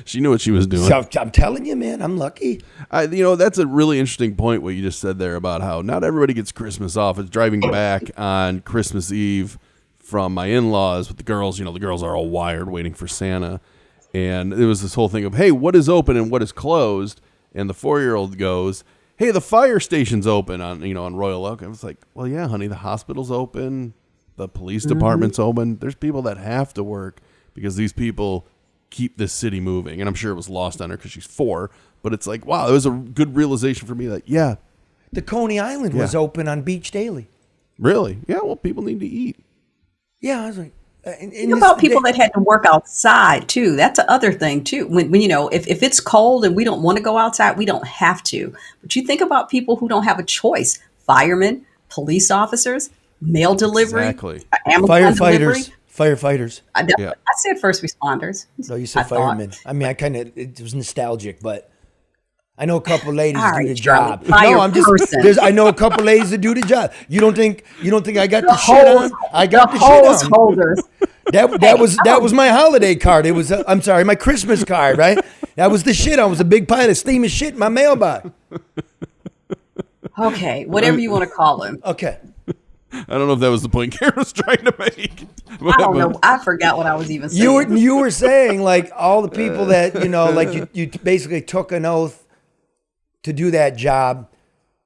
She knew what she was doing. So I'm telling you, man, I'm lucky. That's a really interesting point what you just said there about how not everybody gets Christmas off. It's driving back on Christmas Eve from my in-laws with the girls. The girls are all wired waiting for Santa. And there was this whole thing of, hey, what is open and what is closed? And the 4-year-old goes, hey, the fire station's open on Royal Oak. I was like, well, yeah, honey, the hospital's open. The police department's open. There's people that have to work because these people keep this city moving. And I'm sure it was lost on her because she's 4. But it's like, wow, it was a good realization for me that, yeah. The Coney Island was open on Beach Daily. Really? Yeah, well, people need to eat. Yeah, I was like, think about people that had to work outside too. That's the other thing too. When if it's cold and we don't want to go outside, we don't have to. But you think about people who don't have a choice: firemen, police officers, mail delivery, Amazon delivery. Firefighters. I said first responders. No, you said firemen. I mean, it was nostalgic, but I know a couple ladies that do the job. No, I'm just. I know a couple ladies that do the job. You don't think I got the shit on? I got the hose shit on. Holders. That was my holiday card. It was I'm sorry, my Christmas card, right? That was the shit. I was a big pile of steaming shit in my mailbox. Okay, whatever you want to call him. Okay. I don't know if that was the point Karen was trying to make. I don't know. I forgot what I was even saying. You were saying like all the people that like you basically took an oath to do that job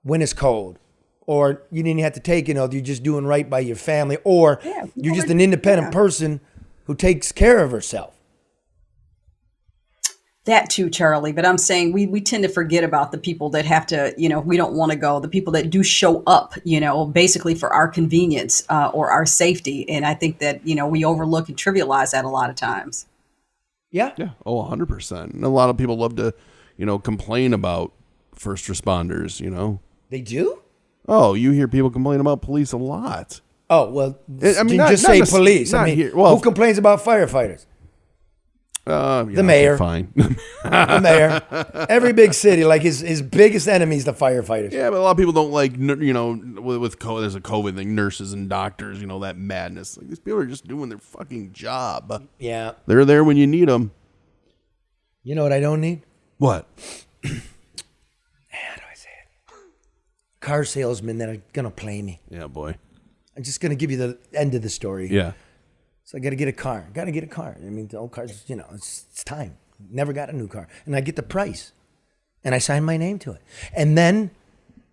when it's cold, or you didn't have to take an oath. You're just doing right by your family, or you're just an independent person who takes care of herself. That too, Charlie. But I'm saying we tend to forget about the people that have to, we don't want to go, the people that do show up, basically for our convenience or our safety. And I think that, we overlook and trivialize that a lot of times. Yeah. Yeah. Oh, 100%. And a lot of people love to, complain about first responders, They do? Oh, you hear people complain about police a lot. Oh, well, I mean, not- just not say nec- police. I not mean, here. Well, who complains about firefighters? The mayor. Fine. The mayor. Every big city, like his biggest enemy is the firefighters. Yeah, but a lot of people don't like, with COVID, there's a COVID thing, nurses and doctors, that madness. Like, these people are just doing their fucking job. Yeah. They're there when you need them. You know what I don't need? What? How do I say it? Car salesmen that are going to play me. Yeah, boy. I'm just going to give you the end of the story. Yeah. So I got to get a car. I mean, the old cars, it's time. Never got a new car. And I get the price. And I sign my name to it. And then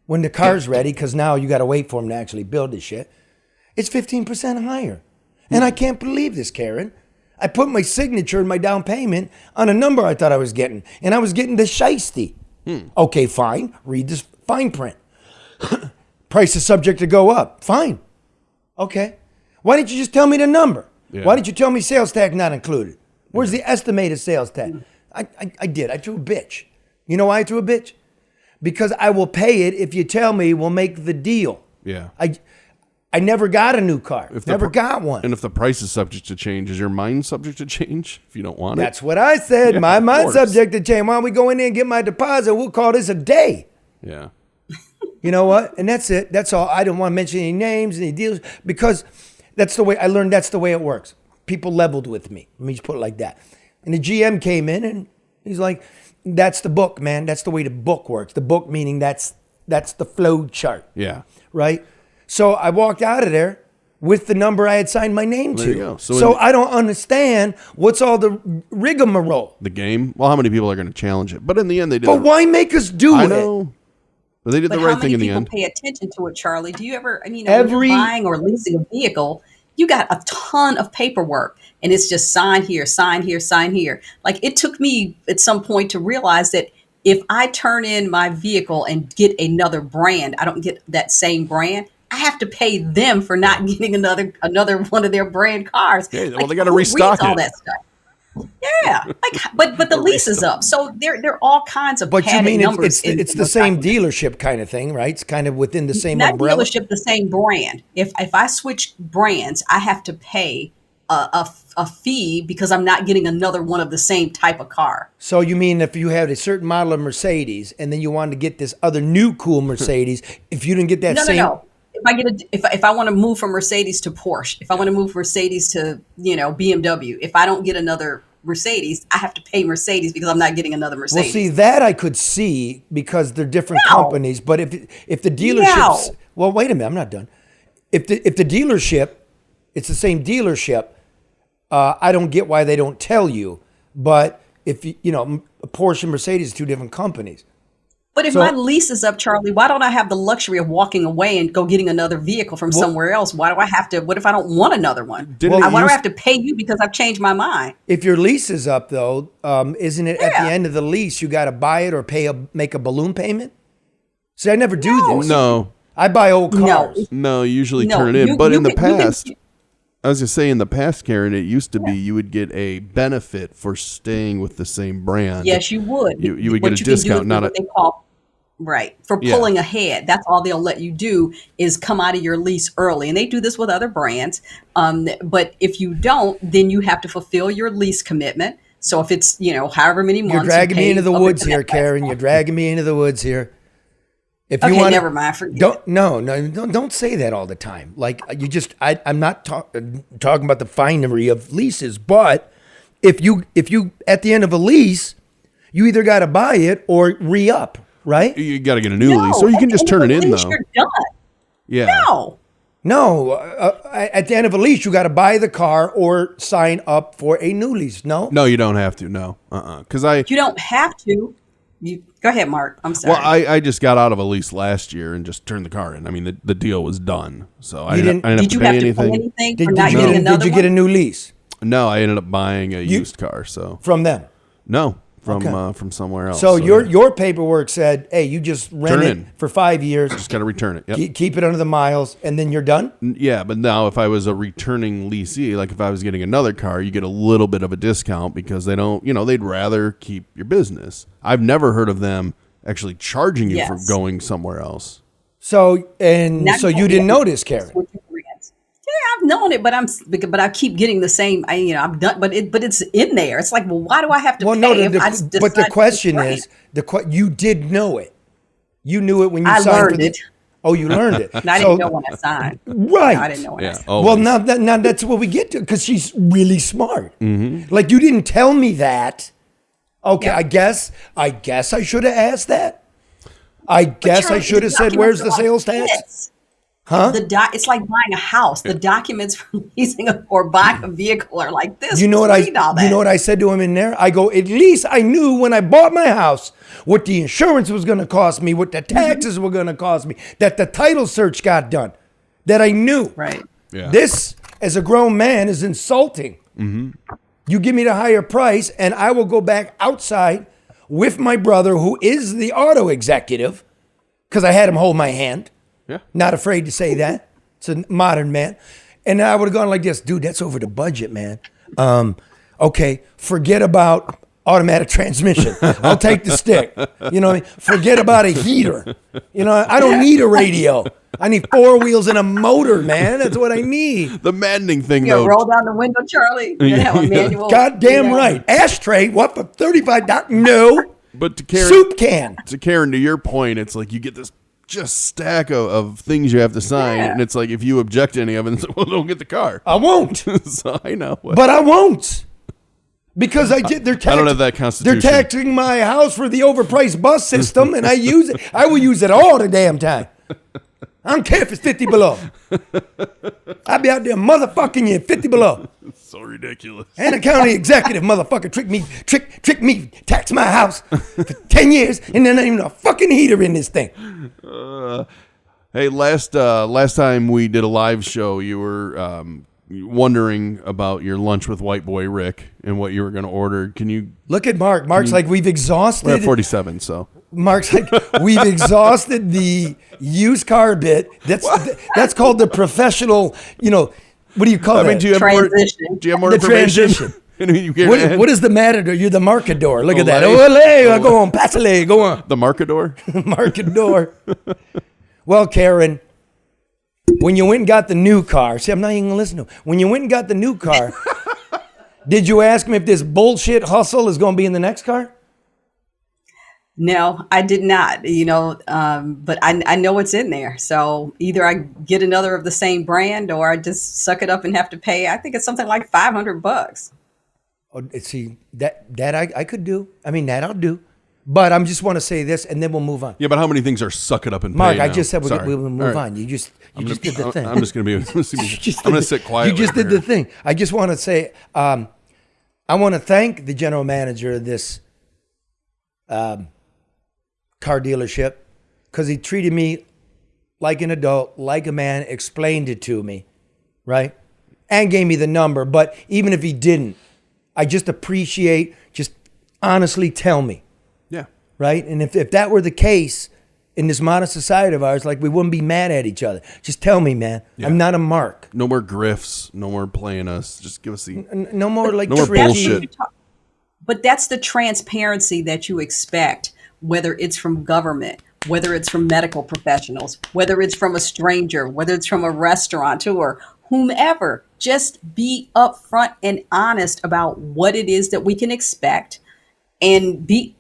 when the car's ready, because now you got to wait for them to actually build this shit, it's 15% higher. And I can't believe this, Karen. I put my signature and my down payment on a number I thought I was getting. And I was getting the shiesty. Okay, fine. Read this fine print. Price is subject to go up. Fine. Okay. Why didn't you just tell me the number? Yeah. Why didn't you tell me sales tax not included? Where's the estimated sales tax? I did. I threw a bitch. You know why I threw a bitch? Because I will pay it if you tell me we'll make the deal. Yeah. I never got a new car. Never got one. And if the price is subject to change, is your mind subject to change if you don't want it? That's what I said. Yeah, my of mind's course. subject to change. Why don't we go in there and get my deposit? We'll call this a day. Yeah. You know what? And that's it. That's all. I don't want to mention any names, any deals, because that's the way I learned. That's the way it works. People leveled with me. Let me just put it like that. And the GM came in and he's like, that's the book, man. That's the way the book works. The book meaning that's the flow chart. Yeah. Right? So I walked out of there with the number I had signed my name There to. you go. So I don't understand what's all the rigmarole. The game? Well, how many people are going to challenge it? But in the end, they did. But why make us do I it? know. But they did the right thing in the end. How many people pay attention to it, Charlie? Do you ever, when you're buying or leasing a vehicle, you got a ton of paperwork and it's just sign here, sign here, sign here. Like it took me at some point to realize that if I turn in my vehicle and get another brand, I don't get that same brand. I have to pay them for not getting another one of their brand cars. Yeah, well, they got to restock all it. that stuff. Yeah, but the lease is up, so there are all kinds of. But you padded mean numbers it's the same dealership kind of thing, right? It's kind of within the same not umbrella. dealership, the same brand. If I switch brands, I have to pay a fee because I'm not getting another one of the same type of car. So you mean if you had a certain model of Mercedes and then you wanted to get this other new cool Mercedes, if you didn't get that No. If I want to move from Mercedes to Porsche, if I want to move Mercedes to BMW, if I don't get another Mercedes, I have to pay Mercedes because I'm not getting another Mercedes. Well, see, that I could see because they're different companies. But if the dealerships, well, wait a minute, I'm not done. If the dealership, it's the same dealership, I don't get why they don't tell you. But if Porsche and Mercedes are two different companies. But if my lease is up, Charlie, why don't I have the luxury of walking away and go getting another vehicle from somewhere else? Why do I have to? What if I don't want another one? Why do I have to pay you because I've changed my mind? If your lease is up, though, isn't it at the end of the lease you got to buy it or make a balloon payment? See, I never do this. No. I buy old cars. No, you usually turn it in. But in the past, I was just saying, in the past, Karen, it used to be you would get a benefit for staying with the same brand. Yes, you would. You would get a discount, not what they call. Right. For pulling ahead. That's all they'll let you do is come out of your lease early. And they do this with other brands. But if you don't, then you have to fulfill your lease commitment. So if it's, however many months. You're dragging me into the woods here, Karen. You're dragging me into the woods here. If you want, never mind. Forget. Don't say that all the time. Like I'm not talking about the finery of leases, but if you at the end of a lease, you either got to buy it or re-up. Right? You got to get a new lease, or you can just turn it in, though. You're done. Yeah. No. At the end of a lease, you got to buy the car or sign up for a new lease. No. No, you don't have to. No. Because you don't have to. You go ahead, Mark. I'm sorry. Well, I just got out of a lease last year and just turned the car in. I mean, the deal was done, so I didn't have to pay anything. Did you get a new lease? No, I ended up buying a used car. So from them? No. From somewhere else. So your paperwork said, hey, you just rent it for 5 years. Just got to return it. Yep. Keep it under the miles, and then you're done? Yeah, but now if I was a returning leasee, like if I was getting another car, you get a little bit of a discount because they don't, they'd rather keep your business. I've never heard of them actually charging you for going somewhere else. So you didn't notice, Karen? I've known it, but I keep getting the same. I'm done, but it's in there. It's like, well, why do I have to Well, pay no, if I but decide the to question train? is, you did know it. You knew it when you I signed learned for the, it. Oh, you learned it. And I didn't know when I signed. Right. No, I didn't know when I signed. Well, now that's what we get to, because she's really smart. Like, you didn't tell me that. Okay, Yeah. I guess I should have asked that. I guess I Charlie, should have the said, "Where's documents the are like sales tax?" this. Huh? It's like buying a house. The documents for leasing or buying a vehicle are like this. You know what Read all that. You know what I said to him in there? I go, at least I knew when I bought my house what the insurance was going to cost me, what the taxes were going to cost me, that the title search got done, that I knew. Right. Yeah. This, as a grown man, is insulting. You give me the higher price, and I will go back outside with my brother, who is the auto executive, because I had him hold my hand. Yeah. Not afraid to say that. It's a modern man. And I would have gone like this, dude, that's over the budget, man. Okay, forget about automatic transmission. I'll take the stick. You know what I mean? Forget about a heater. You know, I don't need a radio. I need 4 wheels and a motor, man. That's what I need. The maddening thing, You though. roll down the window, Charlie. You have a manual. Goddamn right. Ashtray, what, for $35? No. But to Karen, Soup can. To your point, it's like you get this just stack of things you have to sign, and it's like if you object to any of it, it's like, well, don't get the car. I won't. So I know. But I won't. Because I don't have that constitution. They're taxing my house for the overpriced bus system, and I use it. I will use it all the damn time. I don't care if it's 50 below. I'll be out there motherfucking you 50 below. It's so ridiculous. And a county executive motherfucker trick me, tax my house for 10 years, and then not even a fucking heater in this thing. Hey, last time we did a live show, you were wondering about your lunch with white boy Rick and what you were going to order. Can you look at Mark? Mark's like, we've exhausted. We're at 47, so. Mark's like, we've exhausted the used car bit. That's called the professional, what do you call that? Do you have more information? What is the matador? You're the markador. Look at that. Ole, go on, passale, go on. The markador? Markador. Well, Karen, when you went and got the new car, see, I'm not even going to listen to him. When you went and got the new car, did you ask him if this bullshit hustle is going to be in the next car? No, I did not, but I know it's in there. So either I get another of the same brand or I just suck it up and have to pay. I think it's something like $500. Oh, see, that I could do. I mean, that I'll do. But I just want to say this, and then we'll move on. Yeah, but how many things are suck it up and pay Mark, now? I just said we'll move right. on. You just did the thing. I'm just going to be. I'm going to sit quietly. You just did the thing. I just want to say, I want to thank the general manager of this car dealership, because he treated me like an adult, like a man, explained it to me, right? And gave me the number. But even if he didn't, I just appreciate, just honestly tell me. Yeah. Right? And if that were the case in this modern society of ours, like, we wouldn't be mad at each other. Just tell me, man. Yeah. I'm not a mark. No more grifts. No more playing us. Just give us the... No more, like, no more bullshit. But that's the transparency that you expect, whether it's from government, whether it's from medical professionals, whether it's from a stranger, whether it's from a restaurateur, whomever. Just be upfront and honest about what it is that we can expect, and be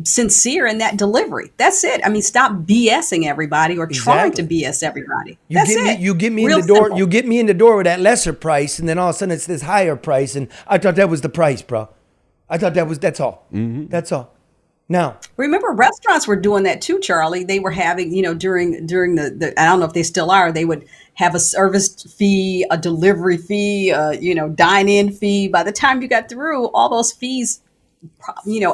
sincere in that delivery. That's it. I mean, stop BSing everybody or trying to BS everybody. You get me in the door. Simple. You get me in the door with that lesser price, and then all of a sudden it's this higher price, and I thought that was the price, bro. I thought that's all. Mm-hmm. That's all. Now, remember, restaurants were doing that too, Charlie. They were having, during the I don't know if they still are, they would have a service fee, a delivery fee, dine-in fee. By the time you got through, all those fees,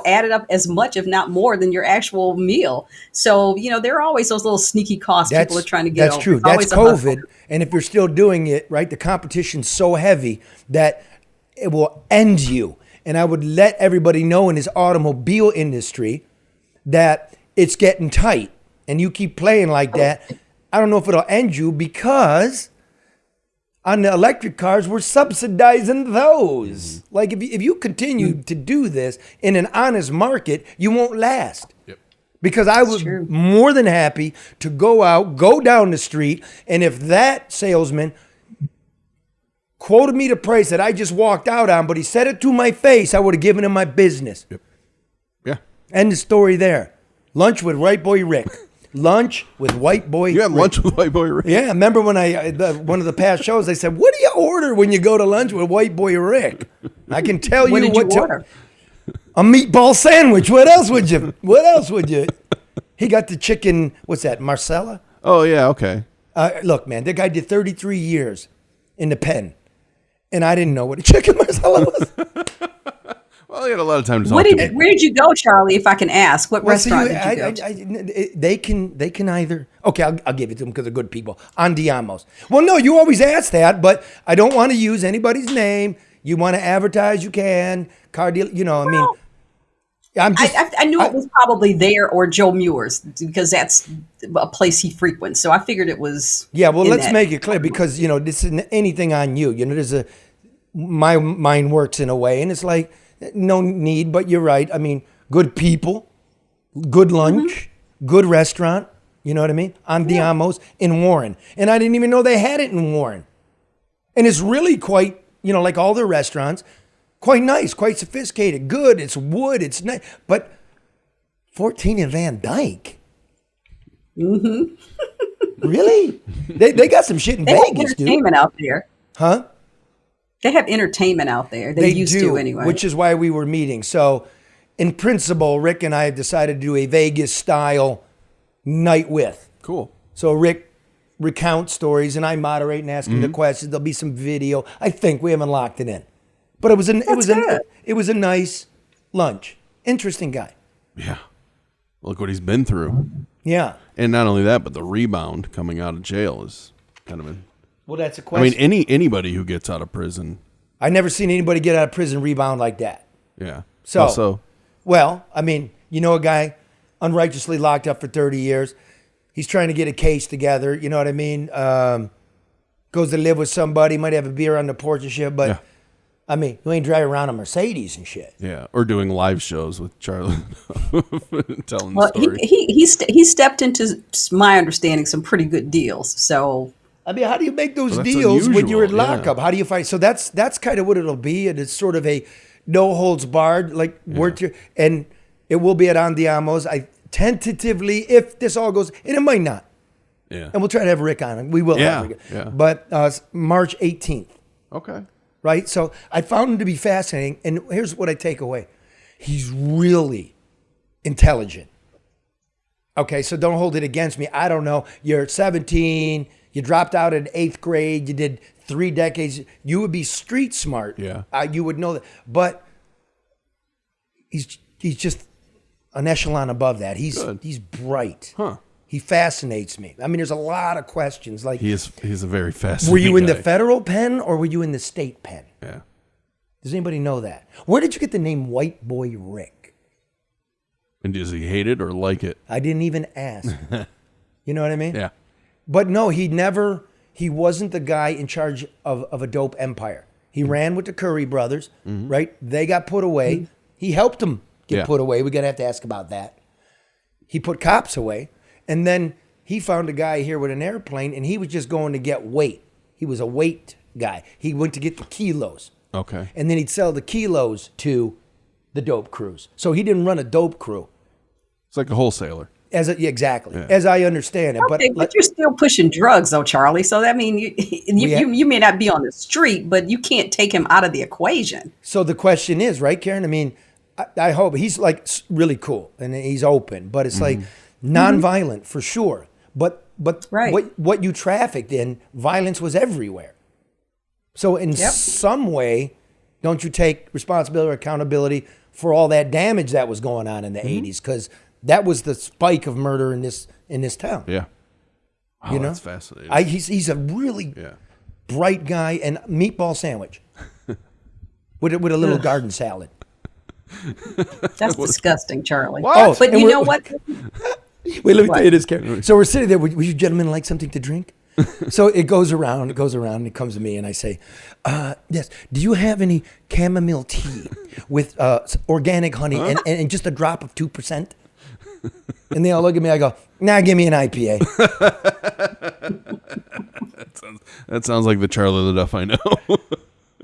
added up as much, if not more, than your actual meal. So, there are always those little sneaky costs people are trying to get over. That's true. That's COVID. And if you're still doing it, right, the competition's so heavy that it will end you. And I would let everybody know in this automobile industry that it's getting tight, and you keep playing like that. I don't know if it'll end you, because on the electric cars, we're subsidizing those. Mm-hmm. Like, if you continue to do this in an honest market, you won't last. Yep. Because I was more than happy to go down the street, and if that salesman quoted me the price that I just walked out on, but he said it to my face, I would have given him my business. Yep. Yeah. End the story there. Lunch with White Boy Rick. Lunch with White Boy You had Rick. lunch with White Boy Rick? Yeah, remember when one of the past shows, they said, what do you order when you go to lunch with White Boy Rick? I can tell you What did what you order? A meatball sandwich. What else would you? He got the chicken, what's that, Marcella? Oh, yeah, okay. Look, man, that guy did 33 years in the pen, and I didn't know what a chicken Marcella was. Well, he had a lot of time to talk to me. Where did you go, Charlie, if I can ask? What restaurant did you go to? They can either, okay, I'll give it to them because they're good people. Andiamos. Well, no, you always ask that, but I don't want to use anybody's name. You want to advertise, you can. Car deal, I knew it was probably there or Joe Muir's because that's a place he frequents. So I figured it was. Yeah, well, let's make it clear because, this isn't anything on you. My mind works in a way, and it's like, no need, but you're right. I mean, good people, good lunch, good restaurant. You know what I mean? Andiamos in Warren. And I didn't even know they had it in Warren. And it's really quite, like all their restaurants, quite nice, quite sophisticated, good. It's wood, it's nice. But 14 in Van Dyke? Really? They got some shit in They have Vegas, dude. entertainment out there. Huh? They have entertainment out there. They used do, to anyway. which is why we were meeting. So, in principle, Rick and I have decided to do a Vegas-style night with. Cool. So Rick recounts stories, and I moderate and ask him the questions. There'll be some video. I think we haven't locked it in, but it was a nice lunch. Interesting guy. Yeah. Look what he's been through. Yeah. And not only that, but the rebound coming out of jail is kind of an. Well, that's a I question. mean, anybody who gets out of prison. I never seen anybody get out of prison rebound like that. Yeah. So, Also, well, I mean, a guy unrighteously locked up for 30 years. He's trying to get a case together. You know what I mean? Goes to live with somebody, might have a beer on the porch and shit. But, Yeah. I mean, you ain't driving around a Mercedes and shit. yeah, or doing live shows with Charlie, telling well, the story. he stepped into my understanding some pretty good deals. So I mean, how do you make those Well, that's deals when you're in unusual, lockup? yeah. How do you fight? So that's kind of what it'll be, and it's sort of a no holds barred, like and it will be at Andiamos. I tentatively, if this all goes, and it might not, Yeah. and we'll try to have Rick on. We will have Rick. Yeah. But March 18th, Okay. right? So I found him to be fascinating, and here's what I take away: he's really intelligent. Okay, so don't hold it against me. I don't know. You're 17. You dropped out in 8th grade. You did 3 decades. You would be street smart. Yeah. You would know that. But he's just an echelon above that. He's bright. Huh. He fascinates me. I mean, there's a lot of questions. Like, He's a very fascinating were you in the guy. federal pen or were you in the state pen? Yeah. Does anybody know that? Where did you get the name White Boy Rick? And does he hate it or like it? I didn't even ask. You know what I mean? Yeah. But no, he wasn't the guy in charge of a dope empire. He ran with the Curry brothers, right? They got put away. He helped them get put away. We're going to have to ask about that. He put cops away. And then he found a guy here with an airplane, and he was just going to get weight. He was a weight guy. He went to get the kilos. Okay. And then he'd sell the kilos to the dope crews. So he didn't run a dope crew. It's like a wholesaler. Exactly. As I understand it. okay, but you're still pushing drugs, though, Charlie. So that means you may not be on the street, but you can't take him out of the equation. So the question is, right, Karen? I mean, I hope he's like really cool and he's open, but it's like nonviolent for sure. But Right. what you trafficked in, violence was everywhere. So in some way, don't you take responsibility or accountability for all that damage that was going on in the 80s? Because that was the spike of murder in this town. Yeah. Oh, You know? that's fascinating. He's a really bright guy, and meatball sandwich with a little garden salad. That's disgusting, Charlie. What? But And you we're- know what? Wait, let me tell you this, Karen. So we're sitting there. Would you gentlemen like something to drink? So it goes around, and it comes to me, and I say, yes, do you have any chamomile tea with organic honey and just a drop of 2%? And they all look at me, I go, nah, give me an IPA. That sounds like the Charlie LeDuff I know.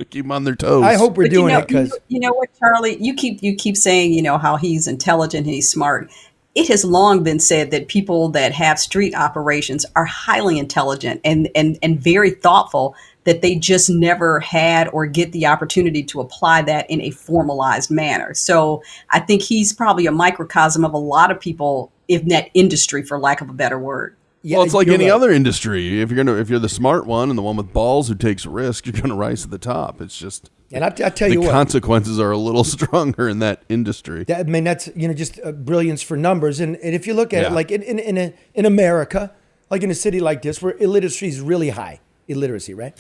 Keep them on their toes. I hope we're But doing it because you know what, Charlie, you keep saying, how he's intelligent and he's smart. It has long been said that people that have street operations are highly intelligent and very thoughtful, that they just never had or get the opportunity to apply that in a formalized manner. So I think he's probably a microcosm of a lot of people in that industry, for lack of a better word. yeah, Well, it's like you're any right. other industry. If you're the smart one and the one with balls who takes risk, you're going to rise to the top. It's just And I tell the you what, consequences are a little stronger in that industry. I mean, that's just brilliance for numbers. And if you look at Yeah. it, like in America, like in a city like this, where illiteracy is really high, illiteracy, right?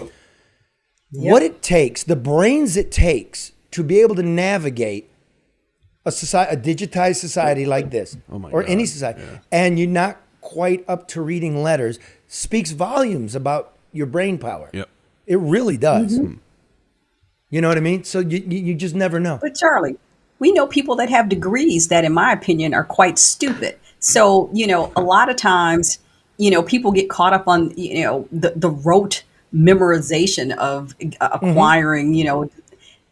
What it takes, the brains it takes to be able to navigate a digitized society like this, my or God, any society, yeah. and you're not quite up to reading letters, speaks volumes about your brain power. Yep. It really does. Mm-hmm. You know what I mean? So you just never know. But Charlie, we know people that have degrees that, in my opinion, are quite stupid. So, a lot of times, people get caught up on, the rote memorization of acquiring,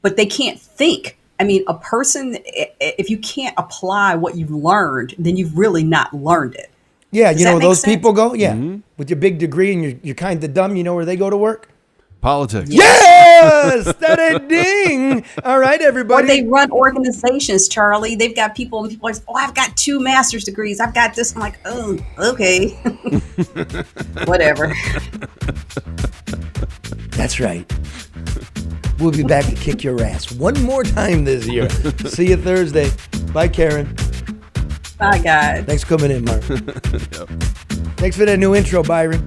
but they can't think. I mean, a person, if you can't apply what you've learned, then you've really not learned it. Yeah, Does you that know make those sense? people go, yeah, Mm-hmm. with your big degree and you're kind of dumb. You know where they go to work? Politics. Yes, that ding. All right, Or everybody. they run organizations, Charlie. They've got people, and people are like, I've got 2 master's degrees. I've got this. I'm like, oh, okay. Whatever. That's right. We'll be back to kick your ass one more time this year. See you Thursday. Bye, Karen. Bye, guys. Thanks for coming in, Mark. Thanks for that new intro, Byron.